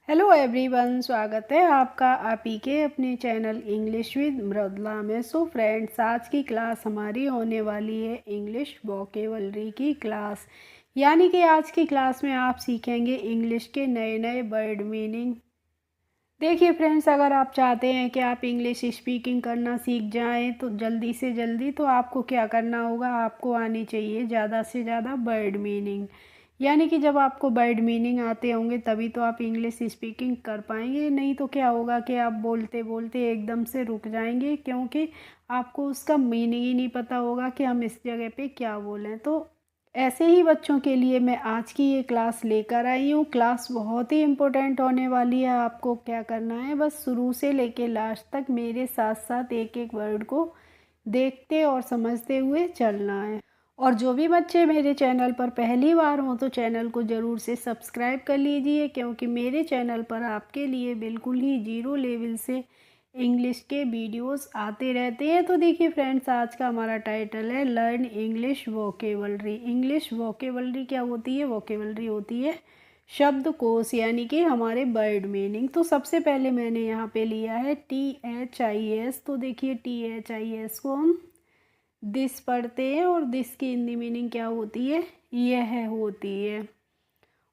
Hello everyone, स्वागत है आपका आप ही के अपने चैनल इंग्लिश विद मृदुला में। सो फ्रेंड्स, आज की क्लास हमारी होने वाली है इंग्लिश वोकेबलरी की क्लास। यानी कि आज की क्लास में आप सीखेंगे इंग्लिश के नए नए वर्ड मीनिंग। देखिए फ्रेंड्स, अगर आप चाहते हैं कि आप इंग्लिश स्पीकिंग करना सीख जाएं तो जल्दी से जल्दी तो आपको क्या करना होगा, आपको आनी चाहिए ज़्यादा से ज़्यादा वर्ड मीनिंग। यानी कि जब आपको वर्ड मीनिंग आते होंगे तभी तो आप इंग्लिश स्पीकिंग कर पाएंगे, नहीं तो क्या होगा कि आप बोलते बोलते एकदम से रुक जाएंगे, क्योंकि आपको उसका मीनिंग ही नहीं पता होगा कि हम इस जगह पे क्या बोलें। तो ऐसे ही बच्चों के लिए मैं आज की ये क्लास लेकर आई हूँ। क्लास बहुत ही इम्पोर्टेंट होने वाली है। आपको क्या करना है, बस शुरू से लेके लास्ट तक मेरे साथ साथ एक एक वर्ड को देखते और समझते हुए चलना है। और जो भी बच्चे मेरे चैनल पर पहली बार हों तो चैनल को ज़रूर से सब्सक्राइब कर लीजिए, क्योंकि मेरे चैनल पर आपके लिए बिल्कुल ही ज़ीरो लेवल से इंग्लिश के वीडियोस आते रहते हैं। तो देखिए फ्रेंड्स, आज का हमारा टाइटल है learn English vocabulary. English vocabulary क्या होती है? वोकेबलरी होती है शब्दकोश, यानी कि हमारे वर्ड मीनिंग। तो सबसे पहले मैंने यहाँ पे लिया है THIS। तो देखिए THIS को हम दिस पढ़ते हैं और दिस की हिंदी मीनिंग क्या होती है? यह होती है।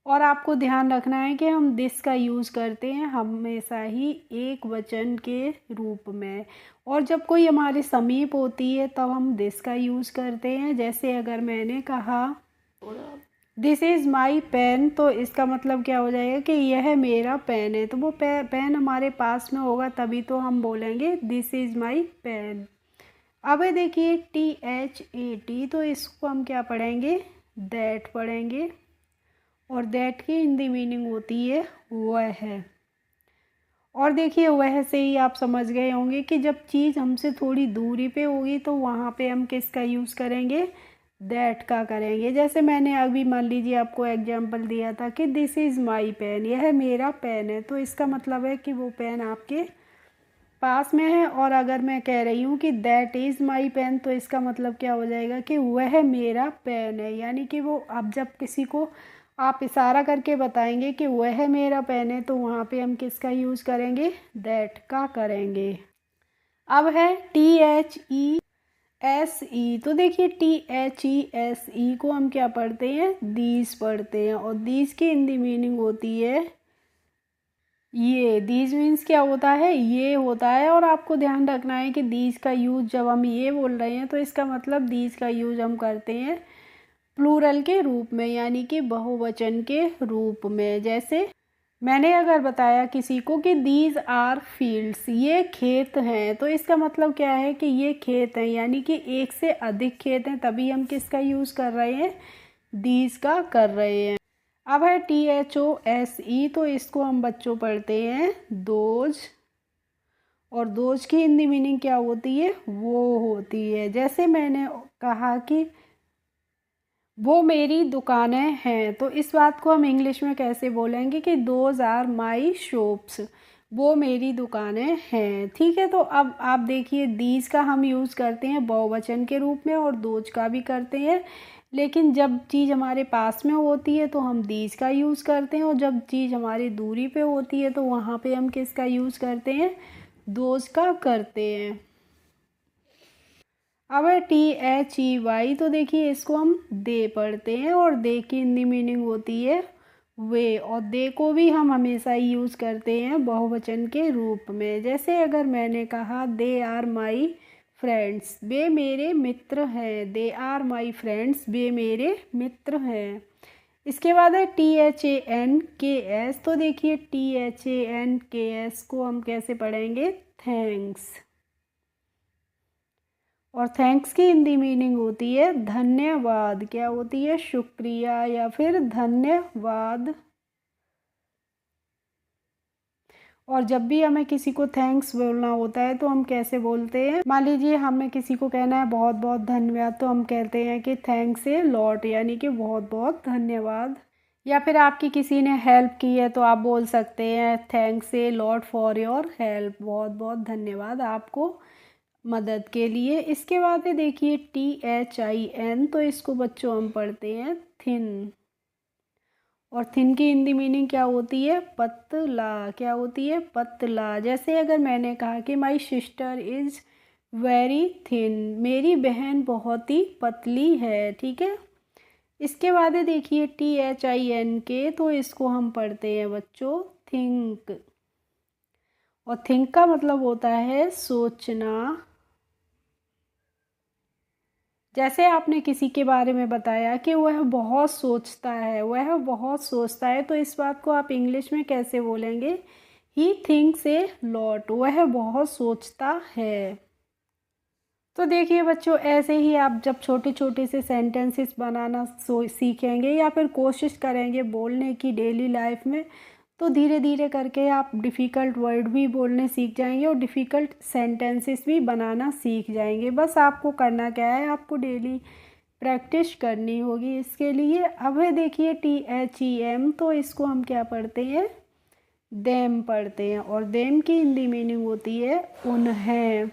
और आपको ध्यान रखना है कि हम दिस का यूज़ करते हैं हमेशा ही एक वचन के रूप में, और जब कोई हमारे समीप होती है तब हम दिस का यूज़ करते हैं। जैसे अगर मैंने कहा दिस इज़ माई पेन, तो इसका मतलब क्या हो जाएगा कि यह मेरा पेन है। तो वो पेन हमारे पास में होगा तभी तो हम बोलेंगे दिस इज़ माई पेन। अब देखिए THAT, तो इसको हम क्या पढ़ेंगे? दैट पढ़ेंगे। और दैट की हिंदी मीनिंग होती है वह। और देखिए वह से ही आप समझ गए होंगे कि जब चीज़ हमसे थोड़ी दूरी पे होगी तो वहाँ पे हम किसका यूज़ करेंगे? दैट का करेंगे। जैसे मैंने अभी मान लीजिए आपको एग्जांपल दिया था कि दिस इज़ माई पेन, यह मेरा पेन है। तो इसका मतलब है कि वो पेन आपके पास में है। और अगर मैं कह रही हूँ कि दैट इज़ माई पेन, तो इसका मतलब क्या हो जाएगा कि वह मेरा पेन है। यानी कि वो, अब जब किसी को आप इशारा करके बताएंगे कि वह मेरा पेन है तो वहाँ पे हम किसका यूज़ करेंगे? दैट का करेंगे। अब है THESE। तो देखिए THESE को हम क्या पढ़ते हैं? दीज पढ़ते हैं। और दीज की हिंदी मीनिंग होती है ये। दीज मीन्स क्या होता है? ये होता है। और आपको ध्यान रखना है कि दीज का यूज़ जब हम ये बोल रहे हैं तो इसका मतलब दीज का यूज़ हम करते हैं प्लूरल के रूप में, यानी कि बहुवचन के रूप में। जैसे मैंने अगर बताया किसी को कि दीज आर फील्ड्स, ये खेत हैं, तो इसका मतलब क्या है कि ये खेत हैं, यानी कि एक से अधिक खेत हैं, तभी हम किसका यूज़ कर रहे हैं? दीज का कर रहे हैं। अब है THOSE, तो इसको हम बच्चों पढ़ते हैं दोज। और दोज की हिंदी मीनिंग क्या होती है? वो होती है। जैसे मैंने कहा कि वो मेरी दुकानें हैं, तो इस बात को हम इंग्लिश में कैसे बोलेंगे कि दोज आर माई शॉप्स, वो मेरी दुकानें हैं। ठीक है, तो अब आप देखिए दीज का हम यूज़ करते हैं बहुवचन के रूप में और दोज का भी करते हैं, लेकिन जब चीज़ हमारे पास में होती है तो हम दीज का यूज़ करते हैं, और जब चीज़ हमारी दूरी पे होती है तो वहाँ पे हम किसका यूज़ करते हैं? दोज का करते हैं। अब है THEY, तो देखिए इसको हम दे पढ़ते हैं, और दे की हिंदी मीनिंग होती है वे। और दे को भी हम हमेशा यूज़ करते हैं बहुवचन के रूप में। जैसे अगर मैंने कहा दे आर माई फ्रेंड्स, वे मेरे मित्र हैं। दे आर माई फ्रेंड्स, वे मेरे मित्र हैं। इसके बाद है THANKS, तो देखिए THANKS को हम कैसे पढ़ेंगे? थैंक्स। और थैंक्स की हिंदी मीनिंग होती है धन्यवाद। क्या होती है? शुक्रिया या फिर धन्यवाद। और जब भी हमें किसी को थैंक्स बोलना होता है तो हम कैसे बोलते हैं? मान लीजिए हमें किसी को कहना है बहुत बहुत धन्यवाद, तो हम कहते हैं कि थैंक्स ए लॉट, यानी कि बहुत बहुत धन्यवाद। या फिर आपकी किसी ने हेल्प की है तो आप बोल सकते हैं thanks a lot for your help, बहुत बहुत धन्यवाद आपको मदद के लिए। इसके बाद है देखिए THIN, तो इसको बच्चों हम पढ़ते हैं थिन। और थिन की हिंदी मीनिंग क्या होती है? पतला। क्या होती है? पतला। जैसे अगर मैंने कहा कि my sister is very thin, मेरी बहन बहुत ही पतली है, ठीक है। इसके बाद है देखिए THINK, तो इसको हम पढ़ते हैं बच्चों थिंक। और थिंक का मतलब होता है सोचना। जैसे आपने किसी के बारे में बताया कि वह बहुत सोचता है, वह बहुत सोचता है, तो इस बात को आप इंग्लिश में कैसे बोलेंगे? ही थिंक्स ए लॉट, वह बहुत सोचता है। तो देखिए बच्चों, ऐसे ही आप जब छोटे छोटे से सेंटेंसेस बनाना सीखेंगे या फिर कोशिश करेंगे बोलने की डेली लाइफ में, तो धीरे धीरे करके आप डिफ़िकल्ट वर्ड भी बोलने सीख जाएंगे और डिफ़िकल्ट सेंटेंसेस भी बनाना सीख जाएंगे। बस आपको करना क्या है, आपको डेली प्रैक्टिस करनी होगी इसके लिए। अब है देखिए THEM, तो इसको हम क्या पढ़ते हैं? देम पढ़ते हैं। और देम की हिंदी मीनिंग होती है उन्हें।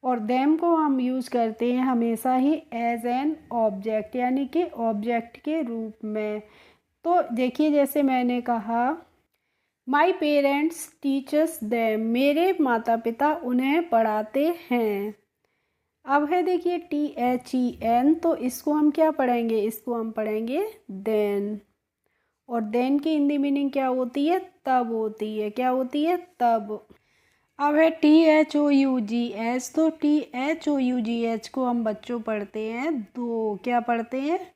और देम को हम यूज़ करते हैं हमेशा ही एज एन ऑब्जेक्ट, यानी कि ऑब्जेक्ट के रूप में। तो देखिए जैसे मैंने कहा माई पेरेंट्स टीचर्स देम, मेरे माता पिता उन्हें पढ़ाते हैं। अब है देखिए THEN, तो इसको हम क्या पढ़ेंगे? इसको हम पढ़ेंगे देन। और देन की हिंदी मीनिंग क्या होती है? तब होती है। क्या होती है? तब। अब है THOUGH, तो THOUGH को हम बच्चों पढ़ते हैं दो। क्या पढ़ते हैं?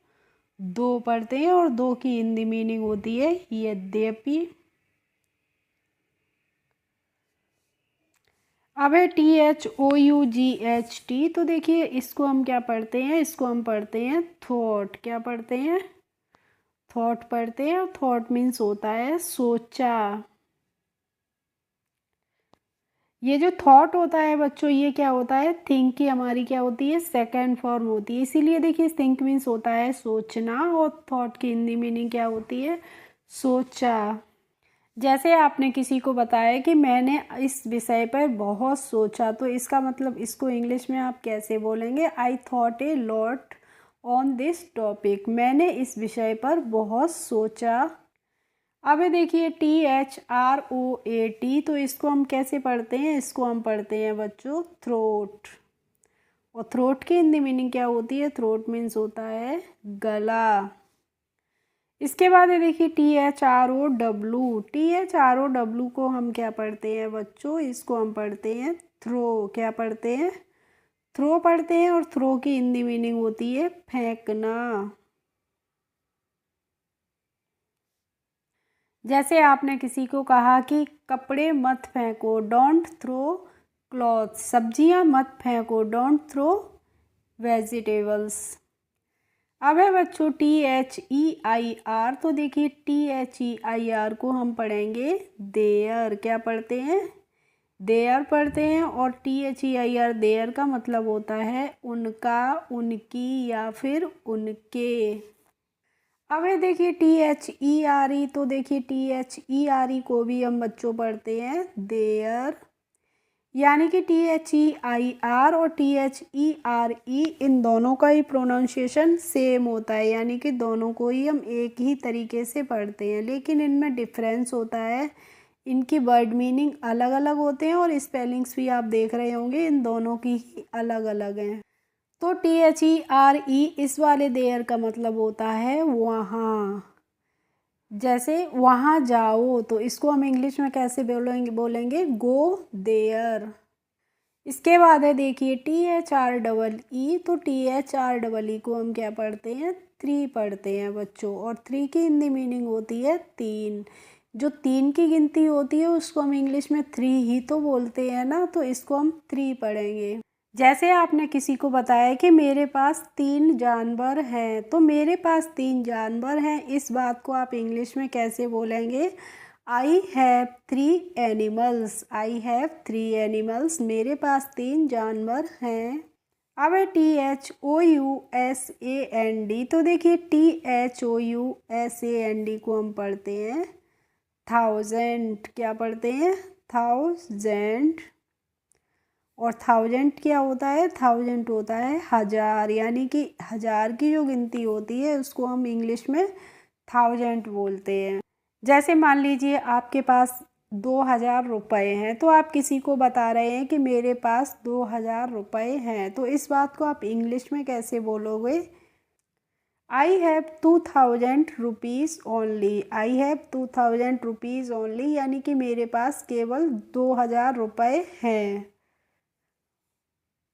दो पढ़ते हैं। और दो की हिंदी मीनिंग होती है यद्यपि। अब है THOUGHT, तो देखिए इसको हम क्या पढ़ते हैं? इसको हम पढ़ते हैं थॉट। क्या पढ़ते हैं? थॉट पढ़ते हैं। और थॉट मीन्स होता है सोचा। ये जो थॉट होता है बच्चों, ये क्या होता है? थिंक की हमारी क्या होती है? सेकंड फॉर्म होती है। इसीलिए देखिए थिंक मीन्स होता है सोचना, और थॉट की हिंदी मीनिंग क्या होती है? सोचा। जैसे आपने किसी को बताया कि मैंने इस विषय पर बहुत सोचा, तो इसका मतलब इसको इंग्लिश में आप कैसे बोलेंगे? I thought a lot on this topic, मैंने इस विषय पर बहुत सोचा। अब देखिए THROAT, तो इसको हम कैसे पढ़ते हैं? इसको हम पढ़ते हैं बच्चों थ्रोट। और थ्रोट की हिंदी मीनिंग क्या होती है? थ्रोट मीन्स होता है गला। इसके बाद है देखिए THROW को हम क्या पढ़ते हैं बच्चों? इसको हम पढ़ते हैं थ्रो। क्या पढ़ते हैं? थ्रो पढ़ते हैं। और थ्रो की हिंदी मीनिंग होती है फेंकना। जैसे आपने किसी को कहा कि कपड़े मत फेंको, डोंट थ्रो क्लॉथ, सब्जियां मत फेंको, डोंट थ्रो वेजिटेबल्स। अब है बच्चों THEIR, तो देखिए THEIR को हम पढ़ेंगे देयर। क्या पढ़ते हैं? देयर पढ़ते हैं। और THEIR देयर का मतलब होता है उनका, उनकी या फिर उनके। अब है देखिए THERE, तो देखिए THERE को भी हम बच्चों पढ़ते हैं देयर। यानी कि THEIR और THERE, इन दोनों का ही प्रोनाउंसिएशन सेम होता है, यानी कि दोनों को ही हम एक ही तरीके से पढ़ते हैं, लेकिन इनमें डिफरेंस होता है। इनकी वर्ड मीनिंग अलग अलग होते हैं और स्पेलिंग्स भी आप देख रहे होंगे इन दोनों की ही अलग अलग हैं। तो THERE, इस वाले देयर का मतलब होता है वहाँ। जैसे वहाँ जाओ, तो इसको हम इंग्लिश में कैसे बोलेंगे गो देयर। इसके बाद है देखिए THREE, तो THREE को हम क्या पढ़ते हैं? थ्री पढ़ते हैं बच्चों। और थ्री की हिंदी मीनिंग होती है तीन। जो तीन की गिनती होती है उसको हम इंग्लिश में थ्री ही तो बोलते हैं ना, तो इसको हम थ्री पढ़ेंगे। जैसे आपने किसी को बताया कि मेरे पास 3 जानवर हैं, तो मेरे पास 3 जानवर हैं, इस बात को आप इंग्लिश में कैसे बोलेंगे? I have 3 animals, I have 3 animals, मेरे पास 3 जानवर हैं। अब है THOUSAND, तो देखिए THOUSAND को हम पढ़ते हैं थाउजेंड। क्या पढ़ते हैं? थाउजेंड। और थाउजेंड क्या होता है? थाउजेंड होता है हजार, यानी कि हजार की जो गिनती होती है उसको हम इंग्लिश में थाउजेंड बोलते हैं। जैसे मान लीजिए आपके पास 2000 रुपये हैं, तो आप किसी को बता रहे हैं कि मेरे पास 2000 रुपये हैं, तो इस बात को आप इंग्लिश में कैसे बोलोगे? I have 2000 rupees only. I have 2000 rupees only, यानी कि मेरे पास केवल 2000 रुपये हैं।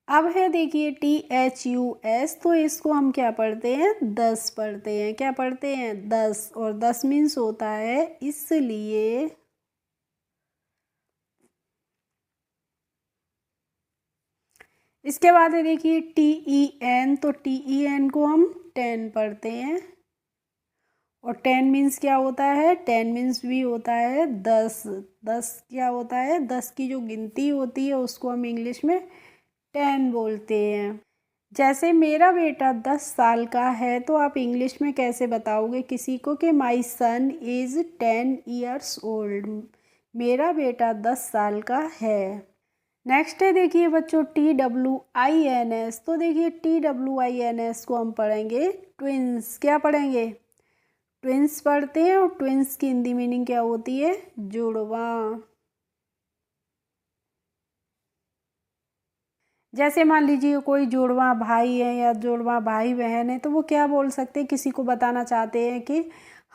अब है देखिए THUS, तो इसको हम क्या पढ़ते हैं? 10 पढ़ते हैं। क्या पढ़ते हैं? 10। और 10 मीन्स होता है इसलिए। इसके बाद है देखिए TEN, तो TEN को हम 10 पढ़ते हैं। और 10 मीन्स क्या होता है? 10 मीन्स भी होता है 10। 10 क्या होता है? 10 की जो गिनती होती है उसको हम इंग्लिश में 10 बोलते हैं। जैसे मेरा बेटा 10 साल का है, तो आप इंग्लिश में कैसे बताओगे किसी को कि माई सन इज़ 10 years ओल्ड? मेरा बेटा 10 साल का है। नेक्स्ट है देखिए बच्चों TWINS, तो देखिए TWINS को हम पढ़ेंगे ट्विंस। क्या पढ़ेंगे? ट्विंस पढ़ते हैं। और ट्विंस की हिंदी मीनिंग क्या होती है? जुड़वा। जैसे मान लीजिए कोई जुड़वा भाई है या जुड़वा भाई बहन है, तो वो क्या बोल सकते हैं? किसी को बताना चाहते हैं कि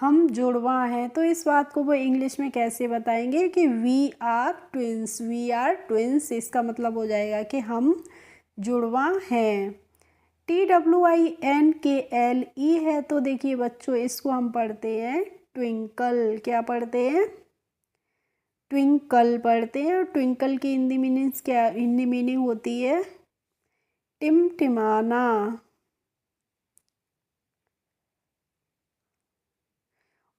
हम जुड़वा हैं, तो इस बात को वो इंग्लिश में कैसे बताएंगे कि we are twins. We are twins, इसका मतलब हो जाएगा कि हम जुड़वा हैं। TWINKLE है, तो देखिए बच्चों इसको हम पढ़ते हैं ट्विंकल। क्या पढ़ते हैं? ट्विंकल पढ़ते हैं। और ट्विंकल की हिंदी मीनिंग्स क्या? हिंदी मीनिंग होती है टिमटिमाना।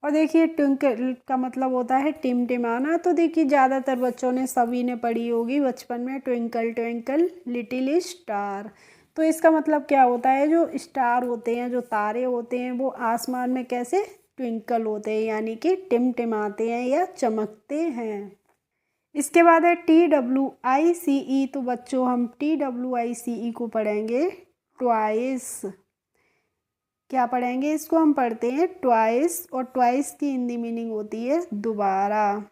और देखिए ट्विंकल का मतलब होता है टिमटिमाना। तो देखिए ज़्यादातर बच्चों ने, सभी ने पढ़ी होगी बचपन में, ट्विंकल ट्विंकल लिटिल स्टार। तो इसका मतलब क्या होता है? जो स्टार होते हैं, जो तारे होते हैं, वो आसमान में कैसे ट्विंकल होते हैं, यानी कि टिमटिमाते हैं या चमकते हैं। इसके बाद है TWICE, तो बच्चों हम TWICE को पढ़ेंगे ट्वाइस। क्या पढ़ेंगे? इसको हम पढ़ते हैं ट्वाइस। और ट्वाइस की हिंदी मीनिंग होती है दोबारा।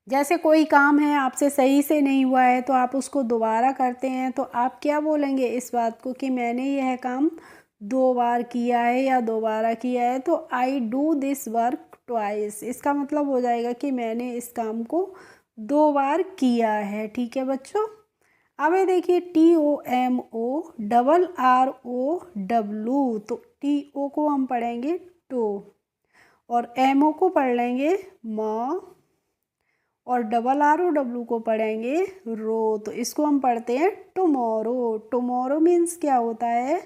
जैसे कोई काम है आपसे सही से नहीं हुआ है, तो आप उसको दोबारा करते हैं, तो आप क्या बोलेंगे इस बात को कि मैंने यह काम 2 बार किया है या दोबारा किया है? तो I do this work twice. इसका मतलब हो जाएगा कि मैंने इस काम को 2 बार किया है। ठीक है बच्चों। अब ये देखिए TOMORROW, तो TO को हम पढ़ेंगे टो। और MO को पढ़ लेंगे म। और RROW को पढ़ेंगे रो। तो इसको हम पढ़ते हैं टुमारो। टुमारो मीन्स क्या होता है?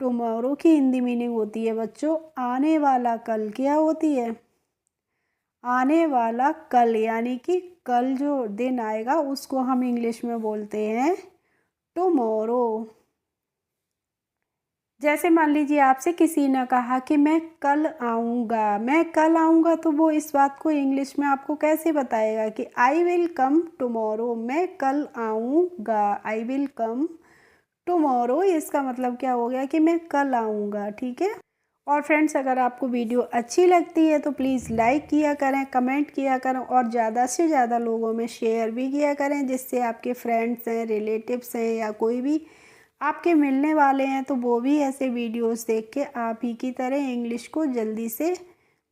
टुमारो की हिंदी मीनिंग होती है बच्चों आने वाला कल। क्या होती है? आने वाला कल, यानी कि कल जो दिन आएगा उसको हम इंग्लिश में बोलते हैं टुमारो। जैसे मान लीजिए आपसे किसी ने कहा कि मैं कल आऊँगा। मैं कल आऊँगा, तो वो इस बात को इंग्लिश में आपको कैसे बताएगा कि आई विल कम टुमारो। मैं कल आऊँगा, आई विल कम टुमारो। इसका मतलब क्या हो गया कि मैं कल आऊँगा। ठीक है। और फ्रेंड्स, अगर आपको वीडियो अच्छी लगती है तो प्लीज़ लाइक किया करें, कमेंट किया करें और ज़्यादा से ज़्यादा लोगों में शेयर भी किया करें, जिससे आपके फ्रेंड्स हैं, रिलेटिव्स हैं या कोई भी आपके मिलने वाले हैं, तो वो भी ऐसे वीडियोस देख के आप ही की तरह इंग्लिश को जल्दी से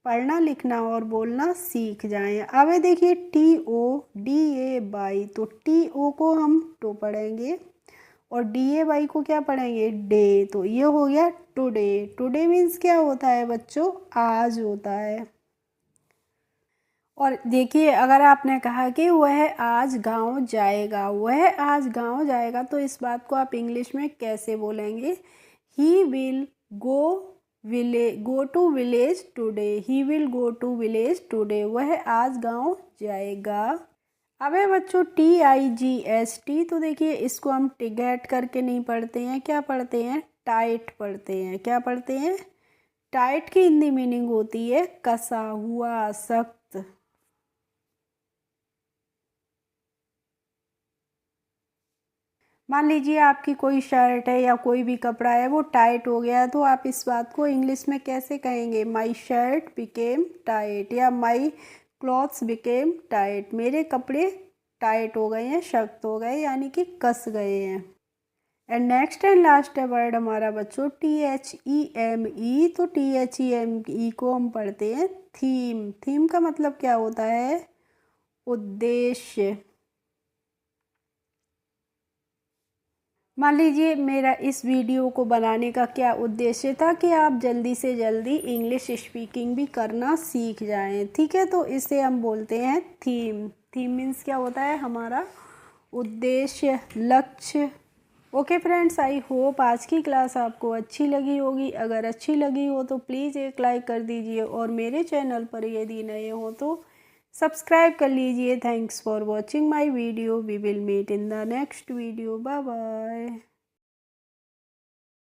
पढ़ना, लिखना और बोलना सीख जाएं। अब है देखिए TODAY, तो TO को हम टो पढ़ेंगे और DAY को क्या पढ़ेंगे? डे। तो ये हो गया टुडे। टुडे मीन्स क्या होता है बच्चों? आज होता है। और देखिए अगर आपने कहा कि वह आज गांव जाएगा, वह आज गांव जाएगा, तो इस बात को आप इंग्लिश में कैसे बोलेंगे? He will go to village today. He will go to village today. वह आज गांव जाएगा। अब है बच्चों TIGST, तो देखिए इसको हम टिगेट करके नहीं पढ़ते हैं। क्या पढ़ते हैं? टाइट पढ़ते हैं। क्या पढ़ते हैं? टाइट की हिंदी मीनिंग होती है कसा हुआ, सख्त। मान लीजिए आपकी कोई शर्ट है या कोई भी कपड़ा है वो टाइट हो गया है, तो आप इस बात को इंग्लिश में कैसे कहेंगे? माई शर्ट बिकेम टाइट, या माई क्लॉथ्स बिकेम टाइट, मेरे कपड़े टाइट हो गए हैं, सख्त हो गए, यानी कि कस गए हैं। And next and last word हमारा बच्चों THEME। तो THEME को हम पढ़ते हैं थीम। थीम का मतलब क्या होता है? उद्देश्य। मान लीजिए मेरा इस वीडियो को बनाने का क्या उद्देश्य था कि आप जल्दी से जल्दी इंग्लिश स्पीकिंग भी करना सीख जाएं, ठीक है। तो इसे हम बोलते हैं थीम। थीम मीन्स क्या होता है? हमारा उद्देश्य, लक्ष्य। ओके फ्रेंड्स, आई होप आज की क्लास आपको अच्छी लगी होगी। अगर अच्छी लगी हो तो प्लीज़ एक लाइक कर दीजिए, और मेरे चैनल पर यदि नए हो तो सब्सक्राइब कर लीजिए। Thanks for watching my video. We will meet in the next video. Bye bye.